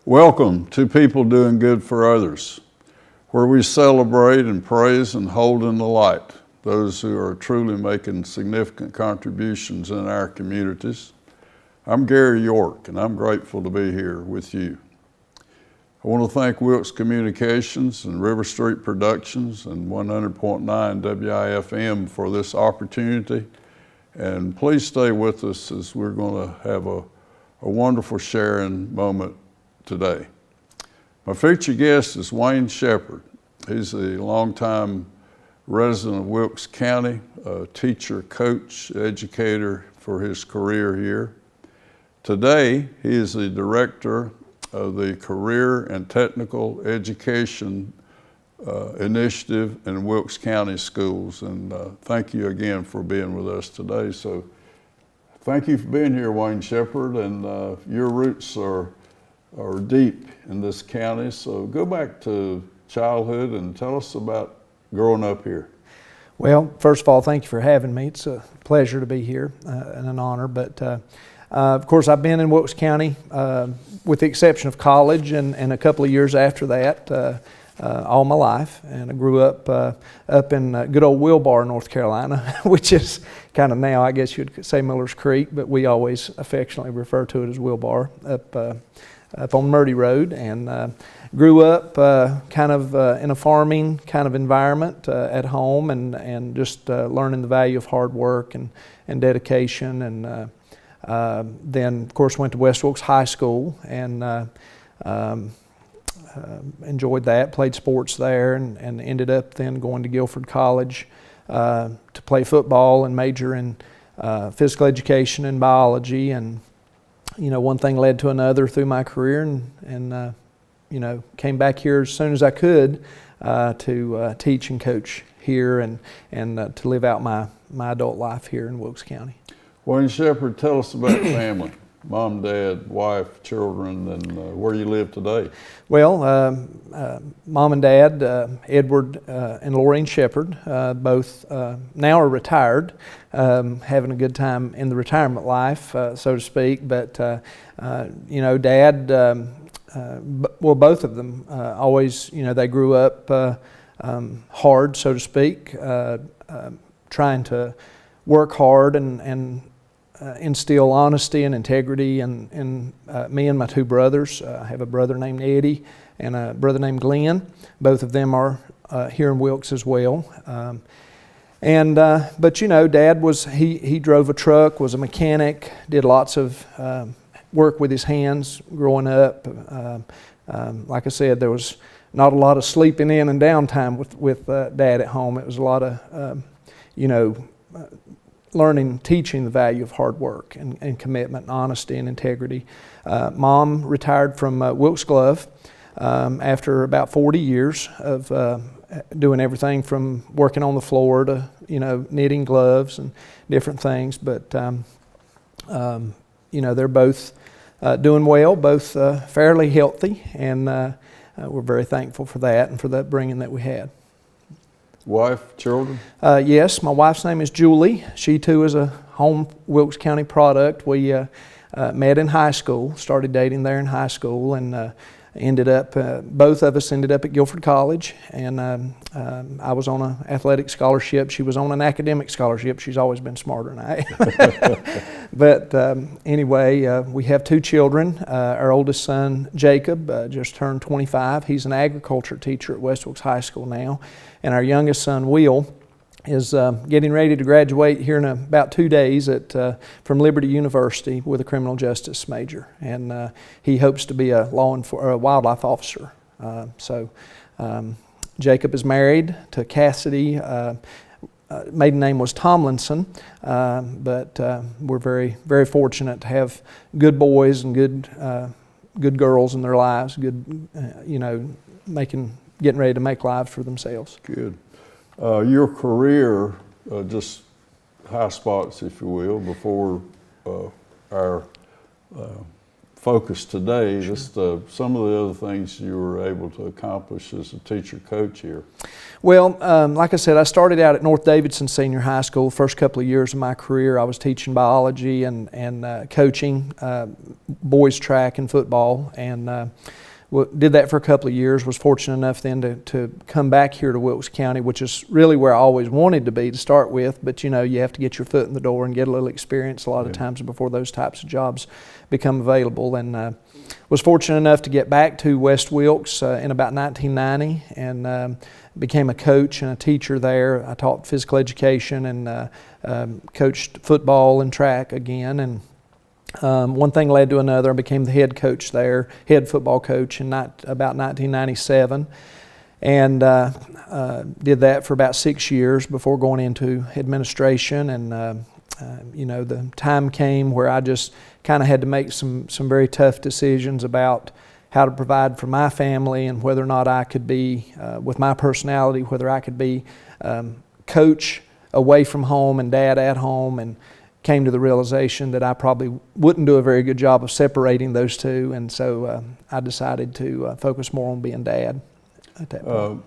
Welcome to People Doing Good for Others, where we celebrate and praise and hold in the light those who are truly making significant contributions in our communities. I'm Gary York, and I'm grateful to be here with you. I want to thank Wilkes Communications and River Street Productions and 100.9 WIFM for this opportunity. And please stay with us as we're going to have a wonderful sharing moment today. My featured guest is Wayne Shepherd. He's a longtime resident of Wilkes County, a teacher, coach, educator for his career here. Today, he is the director of the Career and Technical Education Initiative in Wilkes County Schools. And thank you again for being with us today. So thank you for being here, Wayne Shepherd, and your roots are deep in this county. So go back to childhood and tell us about growing up here. Well, first of all, thank you for having me. It's a pleasure to be here and an honor. But of course, I've been in Wilkes County with the exception of college and a couple of years after that all my life. And I grew up in good old Wilbar, North Carolina, which is kind of now, I guess you'd say Miller's Creek, but we always affectionately refer to it as Wilbar, up on Murdy Road, and grew up kind of in a farming kind of environment at home, and just learning the value of hard work and dedication. And then, of course, went to West Wilkes High School and enjoyed that, played sports there, and ended up then going to Guilford College to play football and major in physical education and biology. And you know, one thing led to another through my career, and you know, came back here as soon as I could to teach and coach here and to live out my adult life here in Wilkes County. Wayne Shepherd, tell us about family, mom, dad, wife, children, and where you live today. Well, mom and dad, Edward and Lorraine Shepherd, both now are retired, having a good time in the retirement life, so to speak. But you know, dad, well, both of them always, you know, they grew up hard, so to speak, trying to work hard and instill honesty and integrity in me and my two brothers. I have a brother named Eddie and a brother named Glenn. Both of them are here in Wilkes as well. But you know, Dad he drove a truck, was a mechanic, did lots of work with his hands growing up. Like I said, there was not a lot of sleeping in and downtime with Dad at home. It was a lot of you know, learning, teaching the value of hard work and commitment and honesty and integrity. Mom retired from Wilkes Glove after about 40 years of doing everything from working on the floor to, you know, knitting gloves and different things. But, you know, they're both doing well, both fairly healthy, and we're very thankful for that and for the upbringing that we had. Wife, children? Yes, my wife's name is Julie. She too is a home Wilkes County product. We met in high school, started dating there in high school, and ended up, both of us ended up at Guilford College. And I was on an athletic scholarship. She was on an academic scholarship. She's always been smarter than I am. But anyway, we have two children. Our oldest son, Jacob, just turned 25. He's an agriculture teacher at West Wilkes High School now. And our youngest son, Will, is getting ready to graduate here in about 2 days from Liberty University with a criminal justice major. And he hopes to be a wildlife officer. So Jacob is married to Cassidy. Maiden name was Tomlinson, but we're very, very fortunate to have good boys and good girls in their lives. Good, you know, getting ready to make lives for themselves. Good. Your career, just high spots, if you will, before our focus today, just some of the other things you were able to accomplish as a teacher coach here. Well, like I said, I started out at North Davidson Senior High School. First couple of years of my career, I was teaching biology and coaching boys track and football, and did that for a couple of years. Was fortunate enough then to come back here to Wilkes County, which is really where I always wanted to be to start with. But you know, you have to get your foot in the door and get a little experience a lot of times before those types of jobs become available. And was fortunate enough to get back to West Wilkes in about 1990 and became a coach and a teacher there. I taught physical education and coached football and track again. And one thing led to another. I became the head coach there, head football coach in about 1997, and did that for about 6 years before going into administration. And you know, the time came where I just kind of had to make some very tough decisions about how to provide for my family and whether or not I could be, with my personality, whether I could be coach away from home and dad at home, and came to the realization that I probably wouldn't do a very good job of separating those two, and so I decided to focus more on being dad at that point.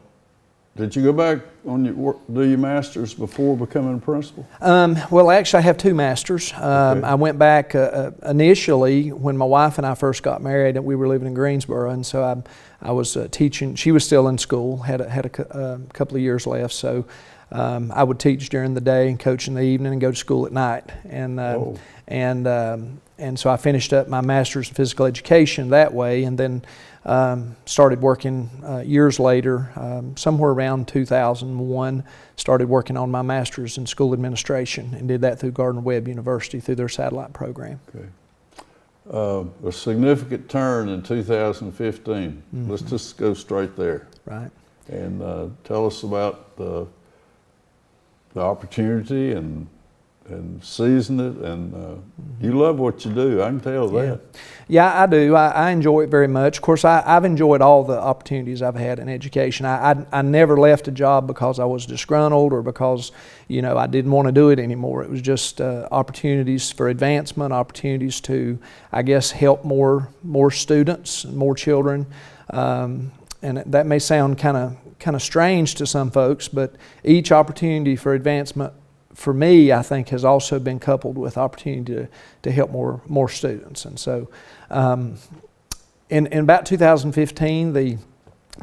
Did you go back on do your master's before becoming a principal? Well, actually, I have two masters. Okay. I went back initially when my wife and I first got married, and we were living in Greensboro, and so I was teaching. She was still in school, had a couple of years left, so I would teach during the day and coach in the evening and go to school at night. And so I finished up my master's in physical education that way, and then started working years later, somewhere around 2001, started working on my master's in school administration, and did that through Gardner-Webb University through their satellite program. Okay. A significant turn in 2015. Mm-hmm. Let's just go straight there. Right. And tell us about the opportunity and season it, and you love what you do. I can tell that. Yeah, I do. I enjoy it very much. Of course, I've enjoyed all the opportunities I've had in education. I never left a job because I was disgruntled or because, you know, I didn't want to do it anymore. It was just opportunities for advancement, opportunities to, I guess, help more students, more children. And that may sound kind of strange to some folks, but each opportunity for advancement for me, I think, has also been coupled with opportunity to help more students. And so in about 2015, the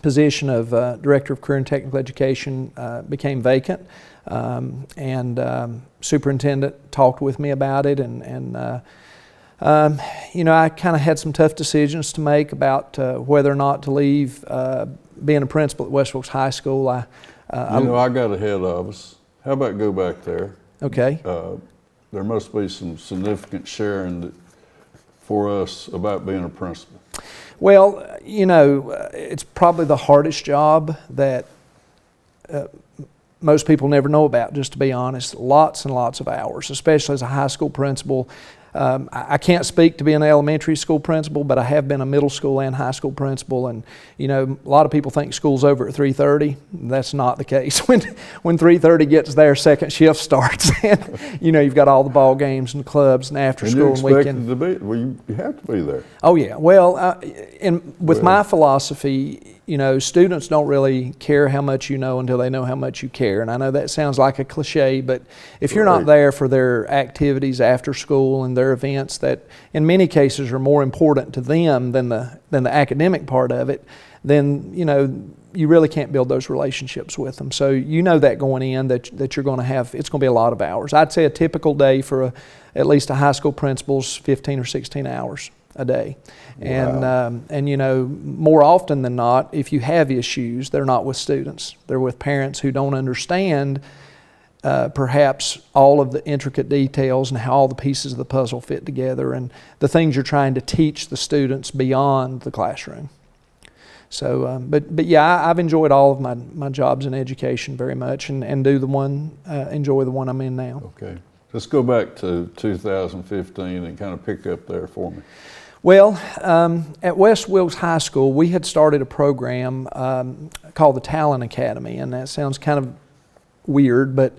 position of Director of Career and Technical Education became vacant, and superintendent talked with me about it, and you know, I kind of had some tough decisions to make about whether or not to leave being a principal at West Wilkes High School. I got ahead of us. How about go back there? Okay. There must be some significant sharing for us about being a principal. Well, you know, it's probably the hardest job that most people never know about, just to be honest. Lots and lots of hours, especially as a high school principal. I can't speak to being an elementary school principal, but I have been a middle school and high school principal. And you know, a lot of people think school's over at 3:30. That's not the case. When 3:30 gets there, second shift starts, and you know, you've got all the ball games and clubs and after school and weekend. To be, well, you have to be there. Oh yeah. Well, my philosophy, you know, students don't really care how much you know until they know how much you care. And I know that sounds like a cliche, but if you're not there for their activities after school and their events that in many cases are more important to them than the academic part of it, then, you know, you really can't build those relationships with them. So you know that going in that you're going to have, it's going to be a lot of hours. I'd say a typical day for at least a high school principal's 15 or 16 hours a day. Wow. And you know, more often than not, if you have issues, they're not with students. They're with parents who don't understand perhaps all of the intricate details and how all the pieces of the puzzle fit together and the things you're trying to teach the students beyond the classroom. So, but yeah, I've enjoyed all of my jobs in education very much, and enjoy the one I'm in now. Okay. Let's go back to 2015 and kind of pick up there for me. Well, at West Wilkes High School, we had started a program called the Talent Academy, and that sounds kind of weird, but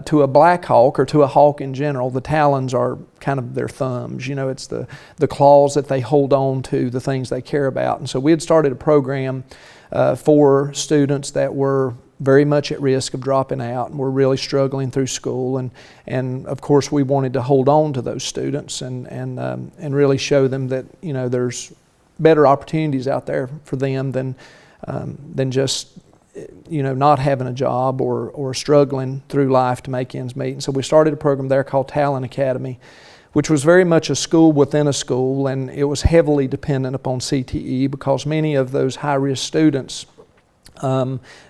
to a black hawk or to a hawk in general, the talons are kind of their thumbs. You know, it's the claws that they hold on to, the things they care about. And so we had started a program for students that were very much at risk of dropping out and were really struggling through school. And of course, we wanted to hold on to those students and really show them that, you know, there's better opportunities out there for them than just, you know, not having a job or struggling through life to make ends meet. And so we started a program there called Talent Academy, which was very much a school within a school, and it was heavily dependent upon CTE because many of those high-risk students,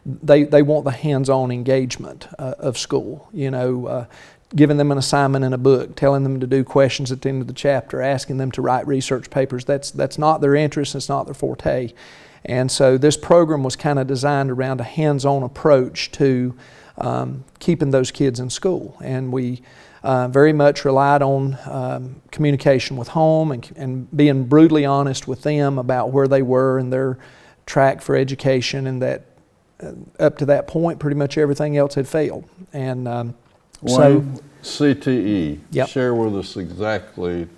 they want the hands-on engagement of school, you know, giving them an assignment in a book, telling them to do questions at the end of the chapter, asking them to write research papers. That's not their interest, it's not their forte. And so this program was kind of designed around a hands-on approach to keeping those kids in school. And we very much relied on communication with home and being brutally honest with them about where they were in their track for education, and that up to that point pretty much everything else had failed. And so CTE, yep. Share with us exactly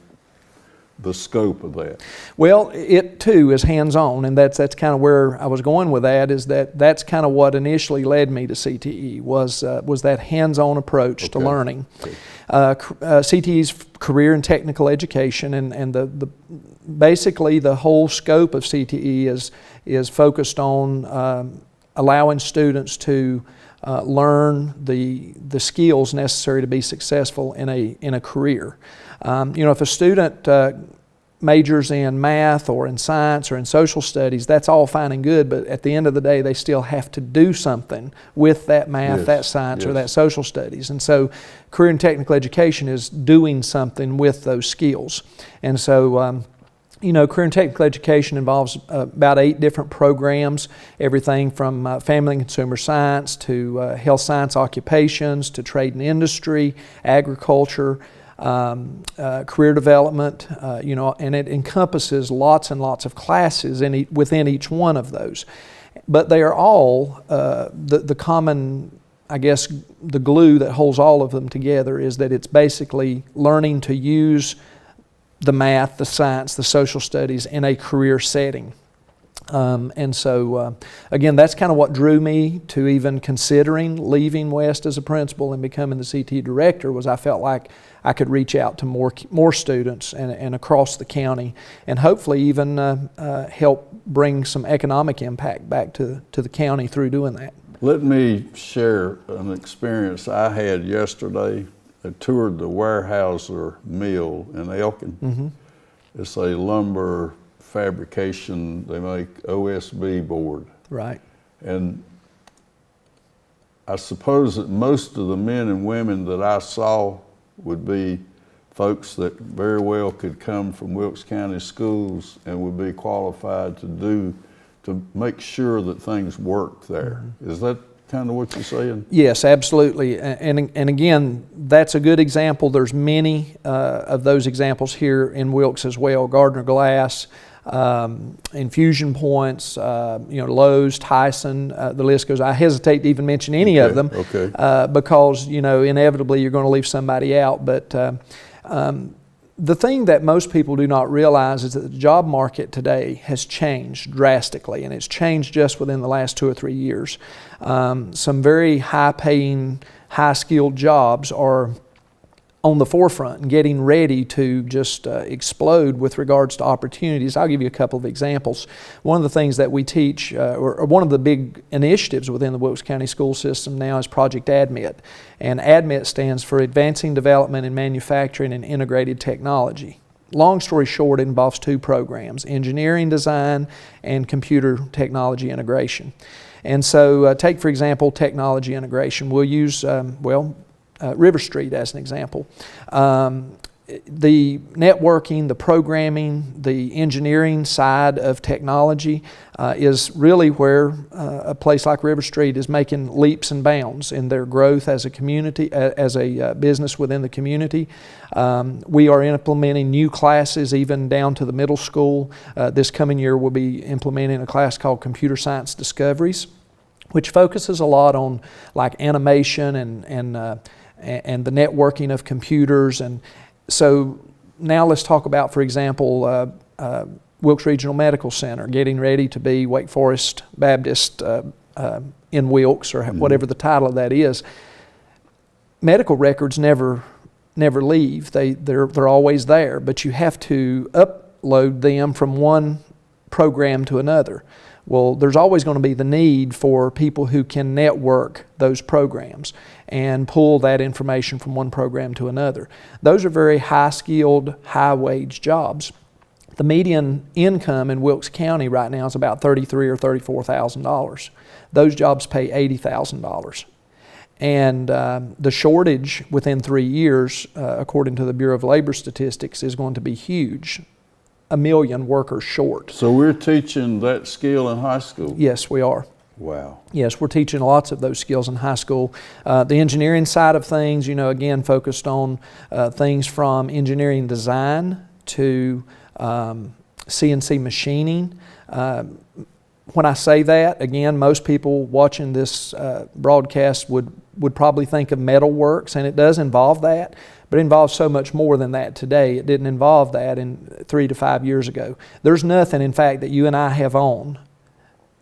the scope of that. Well, it too is hands-on, and that's kind of where I was going with that, is that's kind of what initially led me to CTE, was that hands-on approach to learning. Okay. CTE's career and technical education, and the basically the whole scope of CTE is focused on allowing students to learn the skills necessary to be successful in a career. You know, if a student majors in math or in science or in social studies, that's all fine and good, but at the end of the day, they still have to do something with that math, that science, or that social studies. And so career and technical education is doing something with those skills. And so you know, career and technical education involves about 8 different programs, everything from family and consumer science to health science occupations to trade and industry, agriculture, career development, you know, and it encompasses lots and lots of classes within each one of those. But they are all, the common, I guess, the glue that holds all of them together is that it's basically learning to use the math, the science, the social studies in a career setting. And so, again, that's kind of what drew me to even considering leaving West as a principal and becoming the CTE director, was I felt like I could reach out to more students and across the county, and hopefully even help bring some economic impact back to the county through doing that. Let me share an experience I had yesterday. I toured the Weyerhaeuser mill in Elkin. Mm-hmm. It's a lumber fabrication, they make OSB board. Right. And I suppose that most of the men and women that I saw would be folks that very well could come from Wilkes County schools and would be qualified to make sure that things work there. Mm-hmm. Is that kind of what you're saying? Yes, absolutely. And again, that's a good example. There's many of those examples here in Wilkes as well. Gardner Glass, Infusion Points, you know, Lowe's, Tyson, the list goes. I hesitate to even mention any of them because, you know, inevitably you're going to leave somebody out. But the thing that most people do not realize is that the job market today has changed drastically, and it's changed just within the last 2 or 3 years. Some very high-paying, high-skilled jobs are on the forefront and getting ready to just explode with regards to opportunities. I'll give you a couple of examples. One of the things that we teach, or one of the big initiatives within the Wilkes County school system now, is Project ADMIT. And ADMIT stands for Advancing Development in Manufacturing and Integrated Technology. Long story short, it involves 2 programs: engineering design and computer technology integration. And so take, for example, technology integration. We'll use, River Street as an example. The networking, the programming, the engineering side of technology is really where a place like River Street is making leaps and bounds in their growth as a community, as a business within the community. We are implementing new classes even down to the middle school. This coming year we'll be implementing a class called Computer Science Discoveries, which focuses a lot on like animation and the networking of computers. And so now let's talk about, for example, Wilkes Regional Medical Center, getting ready to be Wake Forest Baptist in Wilkes, or whatever the title of that is. Medical records never leave. They're always there, but you have to upload them from one program to another. Well, there's always going to be the need for people who can network those programs and pull that information from one program to another. Those are very high-skilled, high-wage jobs. The median income in Wilkes County right now is about $33,000 or $34,000. Those jobs pay $80,000. And the shortage within 3 years, according to the Bureau of Labor Statistics, is going to be huge. 1 million workers short. So we're teaching that skill in high school? Yes, we are. Wow. Yes, we're teaching lots of those skills in high school. The engineering side of things, again, focused on things from engineering design to CNC machining. When I say that, again, most people watching this broadcast would probably think of metalworks, and it does involve that, but it involves so much more than that today. It didn't involve that 3 to 5 years ago. There's nothing, in fact, that you and I have on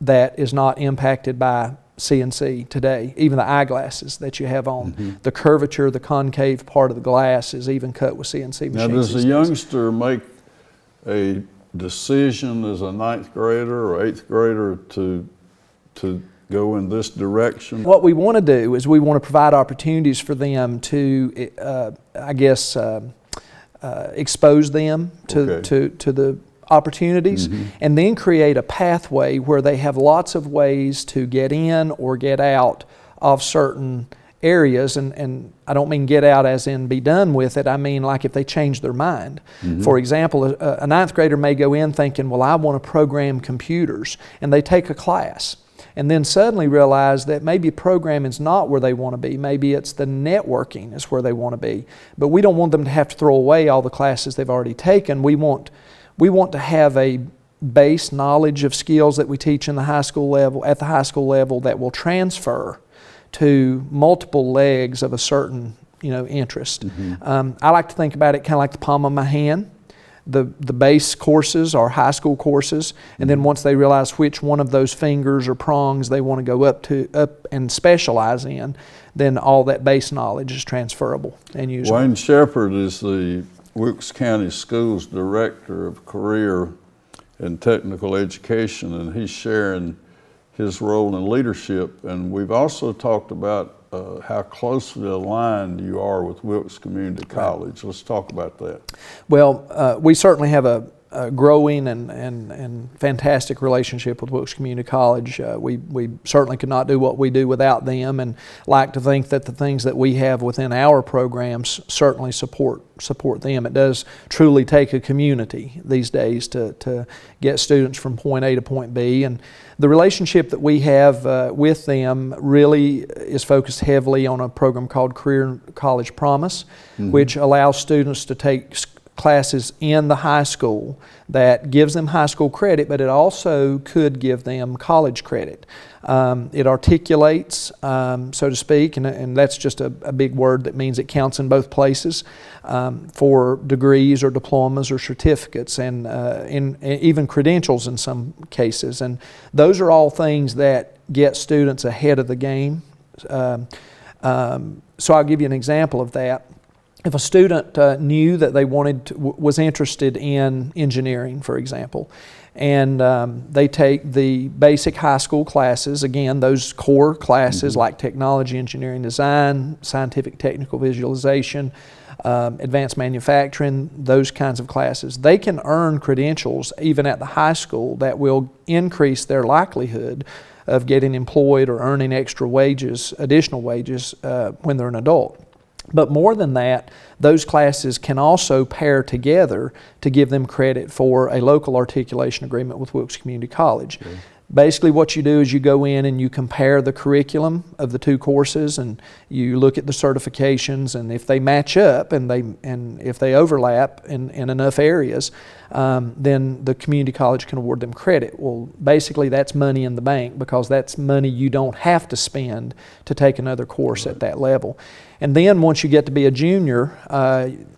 that is not impacted by CNC today. Even the eyeglasses that you have on, the curvature, the concave part of the glass is even cut with CNC machines. Now, does a youngster make a decision as a 9th grader or 8th grader to go in this direction? What we want to do is we want to provide opportunities for them to, expose them to the opportunities, and then create a pathway where they have lots of ways to get in or get out of certain areas. And I don't mean get out as in be done with it. I mean like if they change their mind. For example, a 9th grader may go in thinking, well, I want to program computers, and they take a class and then suddenly realize that maybe programming is not where they want to be. Maybe it's the networking is where they want to be. But we don't want them to have to throw away all the classes they've already taken. We want to have a base knowledge of skills that we teach in the high school level, at the high school level, that will transfer to multiple legs of a certain interest. I like to think about it kind of like the palm of my hand. The base courses are high school courses, and then once they realize which one of those fingers or prongs they want to go up and specialize in, then all that base knowledge is transferable and usable. Wayne Shepherd is the Wilkes County Schools Director of Career and Technical Education, and he's sharing his role in leadership. And we've also talked about how closely aligned you are with Wilkes Community College. Let's talk about that. Well, we certainly have a growing and fantastic relationship with Wilkes Community College. We certainly could not do what we do without them, and like to think that the things that we have within our programs certainly support them. It does truly take a community these days to get students from point A to point B, and the relationship that we have with them really is focused heavily on a program called Career College Promise, which allows students to take classes in the high school that gives them high school credit, but it also could give them college credit. It articulates, so to speak, and that's just a big word that means it counts in both places, for degrees or diplomas or certificates, and even credentials in some cases. And those are all things that get students ahead of the game. So I'll give you an example of that. If a student knew that they was interested in engineering, for example, and they take the basic high school classes, again, those core classes like technology, engineering, design, scientific technical visualization, advanced manufacturing, those kinds of classes, they can earn credentials even at the high school that will increase their likelihood of getting employed or earning extra wages, additional wages, when they're an adult. But more than that, those classes can also pair together to give them credit for a local articulation agreement with Wilkes Community College. Basically what you do is you go in and you compare the curriculum of the two courses, and you look at the certifications, and if they match up and if they overlap in enough areas, then the community college can award them credit. Well, basically that's money in the bank, because that's money you don't have to spend to take another course at that level. And then once you get to be a junior,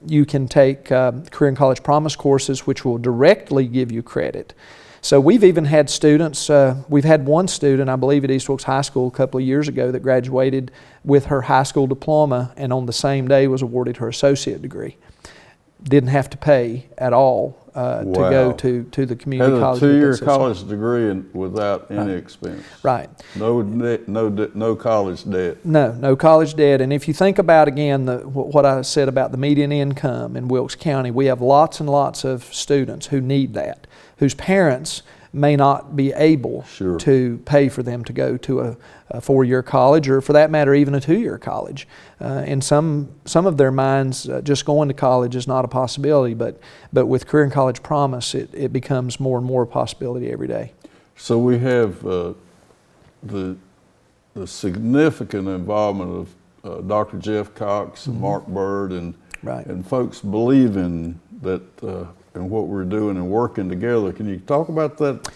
you can take Career and College Promise courses, which will directly give you credit. So we've even had students, we've had one student, I believe at East Wilkes High School a couple of years ago, that graduated with her high school diploma and on the same day was awarded her associate degree. Didn't have to pay at all to go to the community college. Had a 2-year college degree and without any expense. Right. No college debt. No college debt. And if you think about, again, what I said about the median income in Wilkes County, we have lots and lots of students who need that, whose parents may not be able to pay for them to go to a 4-year college, or for that matter even a 2-year college. In some of their minds, just going to college is not a possibility, but with Career and College Promise it becomes more and more a possibility every day. So we have the significant involvement of Dr. Jeff Cox and Mark Bird and folks believing that and what we're doing and working together. Can you talk about that,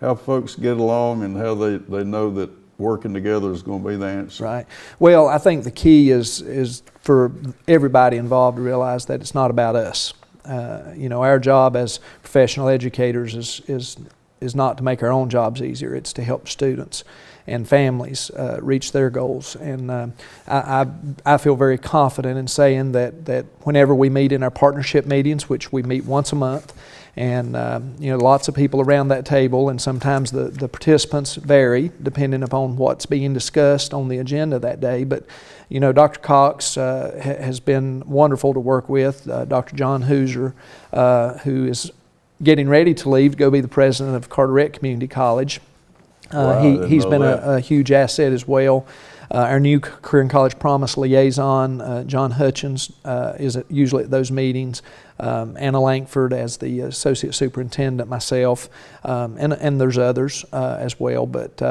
how folks get along and how they know that working together is going to be the answer? Right. Well, I think the key is for everybody involved to realize that it's not about us. You know, our job as professional educators is not to make our own jobs easier. It's to help students and families reach their goals. And I feel very confident in saying that whenever we meet in our partnership meetings, which we meet once a month, and you know, lots of people around that table, and sometimes the participants vary depending upon what's being discussed on the agenda that day. But you know, Dr. Cox has been wonderful to work with. Dr. John Hoosier, who is getting ready to leave to go be the president of Carteret Community College. He's been a huge asset as well. Our new Career and College Promise liaison, John Hutchins, is usually at those meetings. Anna Langford as the associate superintendent, myself, and there's others as well. But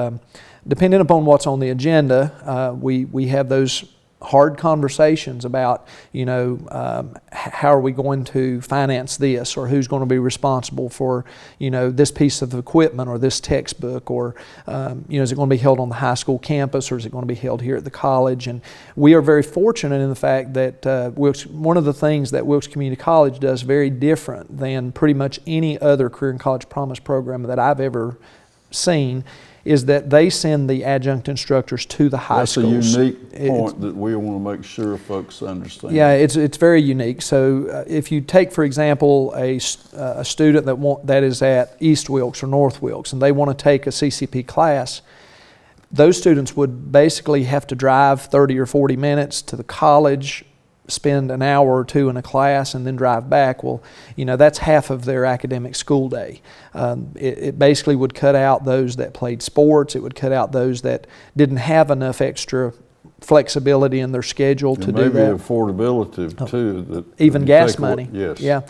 depending upon what's on the agenda, we have those hard conversations about, you know, how are we going to finance this, or who's going to be responsible for, you know, this piece of equipment or this textbook, or you know, is it going to be held on the high school campus, or is it going to be held here at the college? And we are very fortunate in the fact that one of the things that Wilkes Community College does very different than pretty much any other Career and College Promise program that I've ever seen is that they send the adjunct instructors to the high schools. That's a unique point that we want to make sure folks understand. Yeah, it's very unique. So if you take, for example, a student that is at East Wilkes or North Wilkes, and they want to take a CCP class, those students would basically have to drive 30 or 40 minutes to the college, spend an hour or two in a class, and then drive back. Well, you know, that's half of their academic school day. It basically would cut out those that played sports. It would cut out those that didn't have enough extra flexibility in their schedule to do that. Maybe affordability too. That even gas money. Yes. Yeah.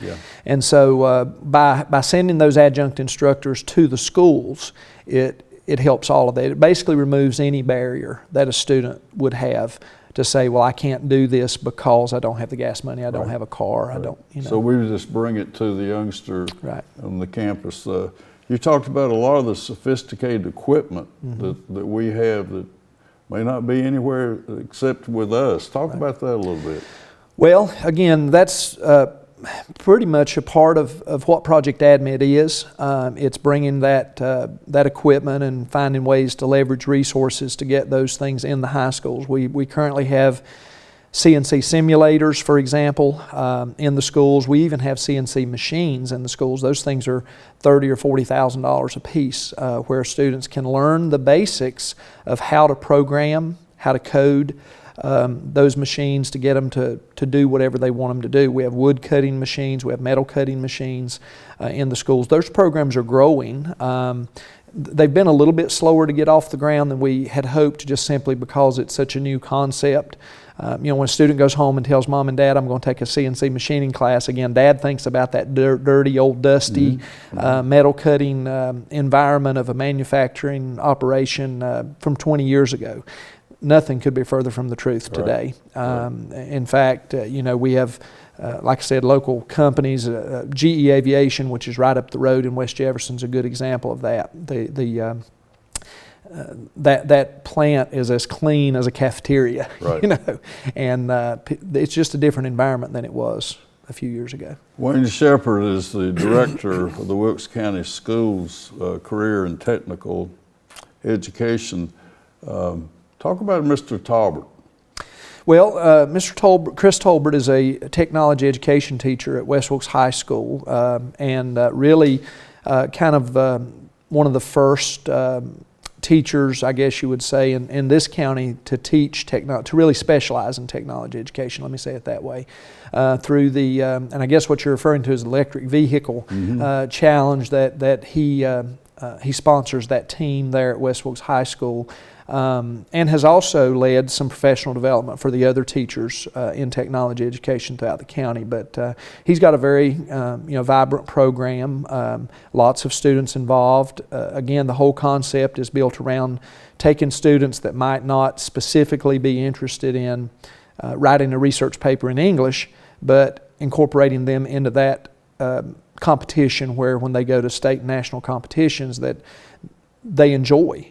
And so by sending those adjunct instructors to the schools, it helps all of that. It basically removes any barrier that a student would have to say, well, I can't do this because I don't have the gas money, I don't have a car, I don't, you know. So we just bring it to the youngster on the campus. You talked about a lot of the sophisticated equipment that we have that may not be anywhere except with us. Talk about that a little bit. Well, again, that's pretty much a part of what Project Admit is. It's bringing that equipment and finding ways to leverage resources to get those things in the high schools. We currently have CNC simulators, for example, in the schools. We even have CNC machines in the schools. Those things are $30,000 or $40,000 a piece, where students can learn the basics of how to program, how to code those machines to get them to do whatever they want them to do. We have wood cutting machines, we have metal cutting machines in the schools. Those programs are growing. they've been a little bit slower to get off the ground than we had hoped, just simply because it's such a new concept. When a student goes home and tells mom and dad, I'm going to take a CNC machining class, again, dad thinks about that dirty, old, dusty, metal cutting environment of a manufacturing operation from 20 years ago. Nothing could be further from the truth today. In fact, we have, like I said, local companies. GE Aviation, which is right up the road in West Jefferson, is a good example of that. That plant is as clean as a cafeteria, and it's just a different environment than it was a few years ago. Wayne Shepard is the director of the Wilkes County Schools Career and Technical Education. Talk about Mr. Talbert. Well, Chris Tolbert is a technology education teacher at West Wilkes High School, and really kind of one of the first teachers, I guess you would say, in this county to teach to really specialize in technology education. Let me say it that way. Through the and I guess what you're referring to is the electric vehicle challenge that he sponsors that team there at West Wilkes High School. And has also led some professional development for the other teachers in technology education throughout the county. But he's got a very vibrant program, lots of students involved. Again, the whole concept is built around taking students that might not specifically be interested in writing a research paper in English, but incorporating them into that competition where when they go to state and national competitions that they enjoy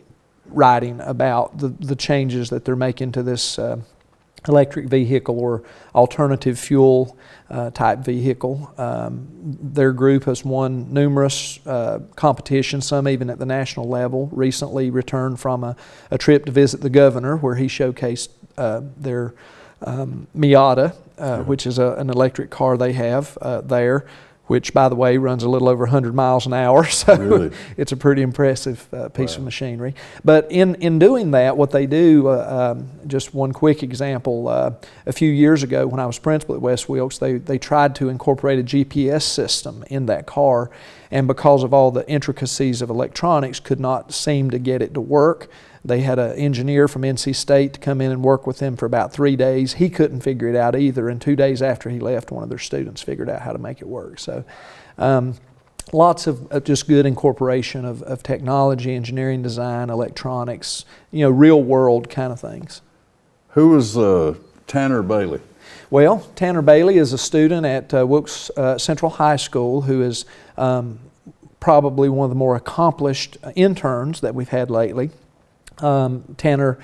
writing about the changes that they're making to this electric vehicle or alternative fuel type vehicle. Their group has won numerous competitions, some even at the national level. Recently returned from a trip to visit the governor where he showcased their Miata, which is an electric car they have there, which, by the way, runs a little over 100 miles an hour, so really? It's a pretty impressive piece of machinery. But in doing that, what they do, just one quick example, a few years ago when I was principal at West Wilkes, they tried to incorporate a GPS system in that car, and because of all the intricacies of electronics, could not seem to get it to work. They had an engineer from NC State to come in and work with them for about 3 days. He couldn't figure it out either, and 2 days after he left, one of their students figured out how to make it work. So lots of just good incorporation of technology, engineering, design, electronics, real world kind of things. Who is Tanner Bailey? Well, Tanner Bailey is a student at Wilkes Central High School who is probably one of the more accomplished interns that we've had lately. Tanner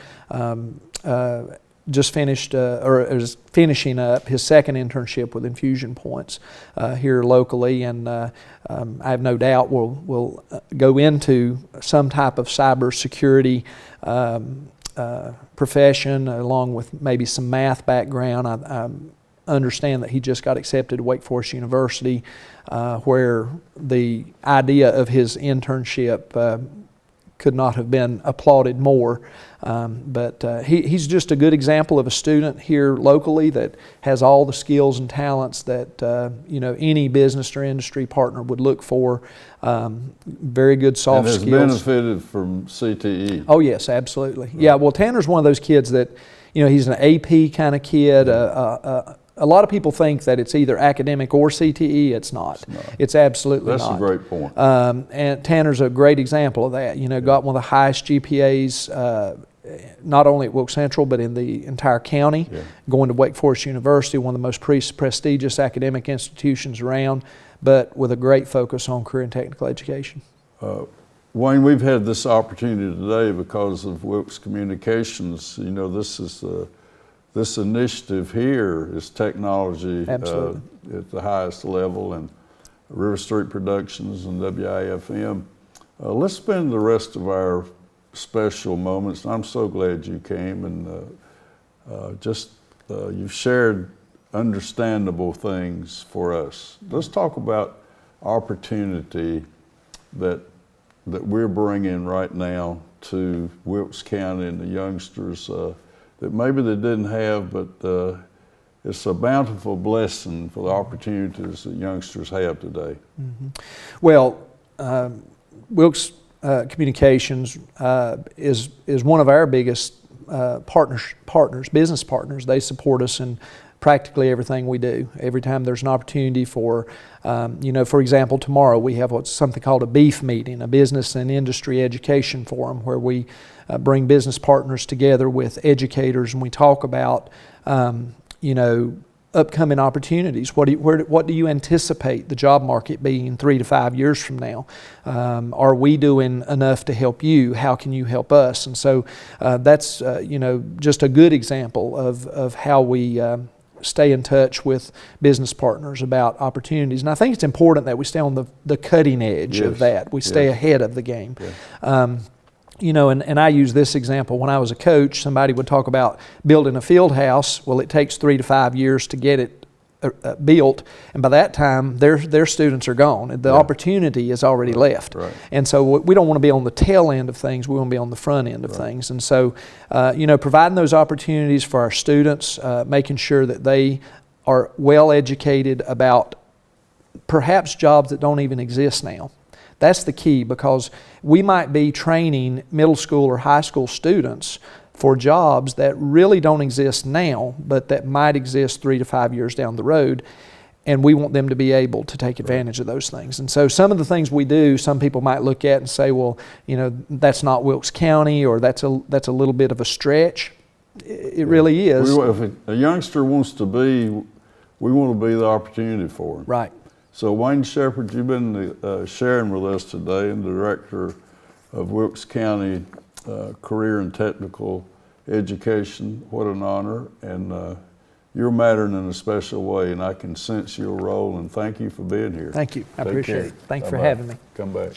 just finished or is finishing up his second internship with Infusion Points here locally, and I have no doubt will go into some type of cybersecurity profession along with maybe some math background. I understand that he just got accepted to Wake Forest University, where the idea of his internship could not have been applauded more. But he's just a good example of a student here locally that has all the skills and talents that any business or industry partner would look for. Very good soft skills. And has benefited from CTE. Oh yes, absolutely. Right. Yeah, well, Tanner's one of those kids that, he's an AP kind of kid. A lot of people think that it's either academic or CTE. It's not. It's absolutely not. That's a great point. And Tanner's a great example of that. Got one of the highest GPAs, not only at Wilkes Central, but in the entire county. Yeah. Going to Wake Forest University, one of the most prestigious academic institutions around, but with a great focus on career and technical education. Wayne, we've had this opportunity today because of Wilkes Communications. This initiative here is technology at the highest level, and River Street Productions and WIFM. Let's spend the rest of our special moments. I'm so glad you came, and you've shared understandable things for us. Let's talk about opportunity that we're bringing right now to Wilkes County and the youngsters that maybe they didn't have, but it's a bountiful blessing for the opportunities that youngsters have today. Mm-hmm. Well, Wilkes Communications is one of our biggest business partners. They support us in practically everything we do. Every time there's an opportunity for, for example, tomorrow we have what's something called a BEEF meeting, a business and industry education forum, where we bring business partners together with educators, and we talk about, upcoming opportunities. What do you anticipate the job market being 3 to 5 years from now? Are we doing enough to help you? How can you help us? And so that's just a good example of how we stay in touch with business partners about opportunities. And I think it's important that we stay on the cutting edge of that. We stay ahead of the game. Yeah. And I use this example. When I was a coach, somebody would talk about building a field house. Well, it takes 3 to 5 years to get it built, and by that time, their students are gone. The opportunity is already left. Right. And so we don't want to be on the tail end of things. We want to be on the front end of things. And so, providing those opportunities for our students, making sure that they are well educated about perhaps jobs that don't even exist now. That's the key, because we might be training middle school or high school students for jobs that really don't exist now, but that might exist 3 to 5 years down the road, and we want them to be able to take advantage of those things. And so some of the things we do, some people might look at and say, well, that's not Wilkes County, or that's a little bit of a stretch. It really is. If a youngster wants to be, we want to be the opportunity for him. Right. So Wayne Shepherd, you've been sharing with us today, and the Director of Wilkes County Career and Technical Education. What an honor, and you're mattering in a special way, and I can sense your role, and thank you for being here. Thank you. I appreciate it. Thanks for Bye-bye. having me. Come back.